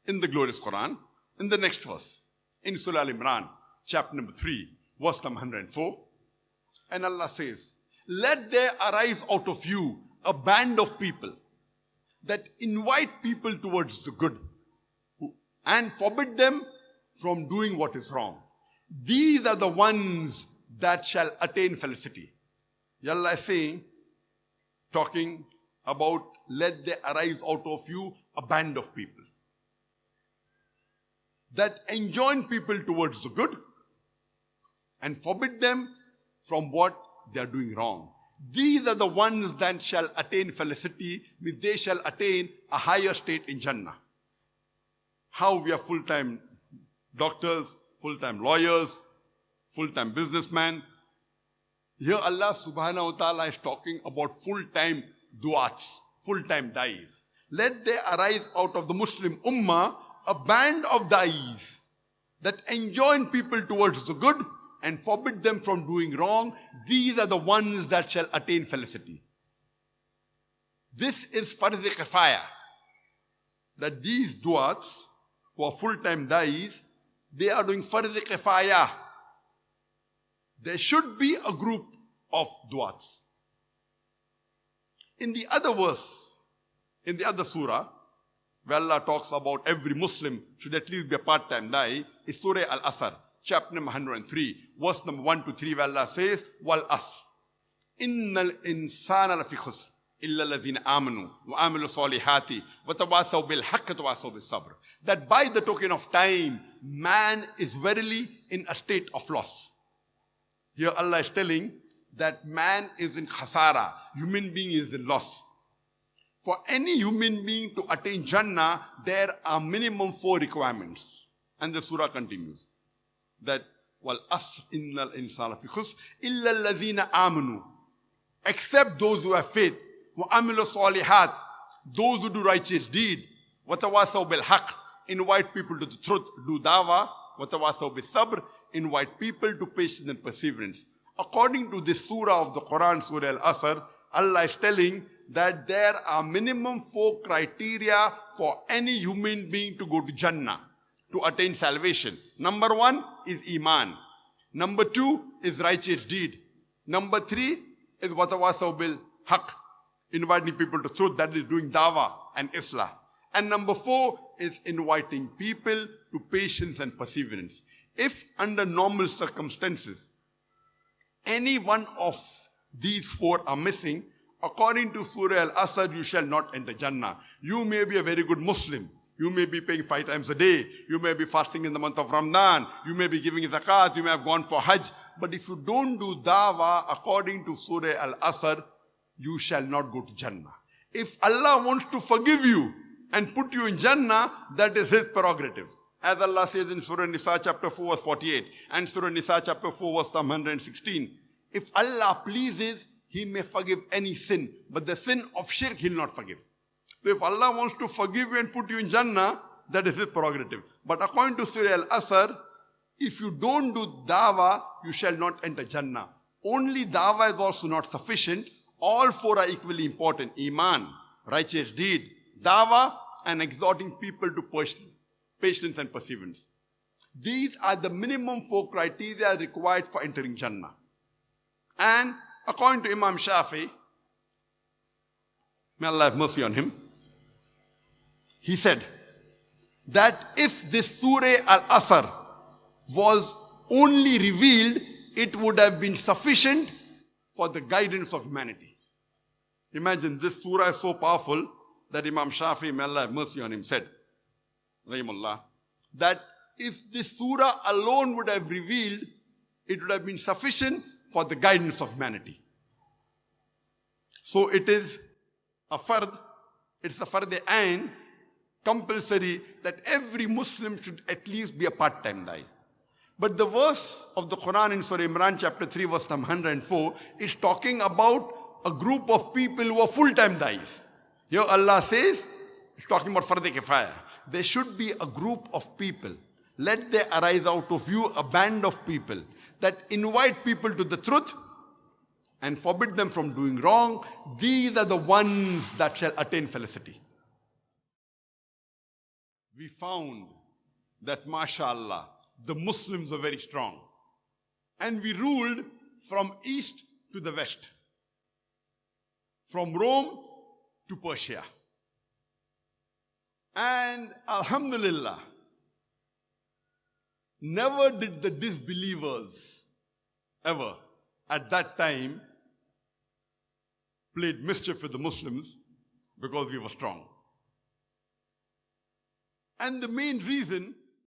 in the glorious Quran, in the next verse, in Surah Al-Imran, chapter number 3, verse number 104. And Allah says, let there arise out of you a band of people that invite people towards the good and forbid them from doing what is wrong. These are the ones that shall attain felicity. Allah is saying, talking about let there arise out of you a band of people that enjoin people towards the good and forbid them from what they are doing wrong. These are the ones that shall attain felicity, means they shall attain a higher state in Jannah. How we are full-time doctors, full-time lawyers, full-time businessmen. Here Allah subhanahu wa ta'ala is talking about full-time du'ats, full-time da'is. Let there arise out of the Muslim ummah a band of da'is that enjoin people towards the good and forbid them from doing wrong. These are the ones that shall attain felicity. This is farz kifaya, that these du'ats who are full-time da'is, they are doing farz kifaya. There should be a group of du'ats. In the other verse, in the other surah, where Allah talks about every Muslim should at least be a part-time da'i, is Surah Al-Asr, chapter number 103, verse number 1 to 3, where Allah says, Wal Asr, Innal insana lafi khusr, illa allazina amanu, wa amilu salihati, wa tawasaw bil haqq wa tawasaw bil sabr. That by the token of time, man is verily in a state of loss. Here Allah is telling that man is in khasara, human being is in loss. For any human being to attain Jannah, there are minimum 4 requirements. And the surah continues that wal asr innal insana fi khusr illa allazina amanu, except those who have faith, wa amilu salihat, those who do righteous deed, wa tawasaw bil haqq, invite people to the truth, do dawah, wa tawasaw bil sabr, invite people to patience and perseverance. According to this surah of the Quran, Surah Al-Asr, Allah is telling that there are minimum 4 criteria for any human being to go to Jannah, to attain salvation. Number 1 is Iman. Number 2 is righteous deed. Number 3 is watawasaw bil haqq, inviting people to truth, that is doing dawah and islah. And number 4 is inviting people to patience and perseverance. If under normal circumstances, any one of these 4 are missing, according to Surah Al-Asr, you shall not enter Jannah. You may be a very good Muslim. You may be paying 5 times a day. You may be fasting in the month of Ramadan. You may be giving zakat. You may have gone for Hajj. But if you don't do dawah according to Surah Al-Asr, you shall not go to Jannah. If Allah wants to forgive you and put you in Jannah, that is His prerogative. As Allah says in Surah Nisa chapter 4 verse 48 and Surah Nisa chapter 4 verse 116, if Allah pleases, He may forgive any sin, but the sin of shirk He'll not forgive. So if Allah wants to forgive you and put you in Jannah, that is His prerogative. But according to Surah Al-Asr, if you don't do dawah, you shall not enter Jannah. Only dawah is also not sufficient. All 4 are equally important. Iman, righteous deed, dawah, and exhorting people to patience and perseverance. These are the minimum 4 criteria required for entering Jannah. And according to Imam Shafi, may Allah have mercy on him, he said that if this Surah Al-Asr was only revealed, it would have been sufficient for the guidance of humanity. Imagine, this surah is so powerful that Imam Shafi, may Allah have mercy on him, said, Rahimullah, that if this surah alone would have revealed, it would have been sufficient for the guidance of humanity. So it is a fard, it's a fard ain, compulsory, that every Muslim should at least be a part-time da'i. But the verse of the Quran in Surah Imran chapter 3 verse 104 is talking about a group of people who are full-time da'is. Here Allah says, it's talking about fard kifaya. There should be a group of people. Let there arise out of you a band of people that invite people to the truth and forbid them from doing wrong. These are the ones that shall attain felicity. we found that, mashallah, the Muslims were very strong. And we ruled from east to the west, from Rome to Persia. And alhamdulillah, never did the disbelievers ever at that time played mischief with the Muslims because we were strong. And the main reason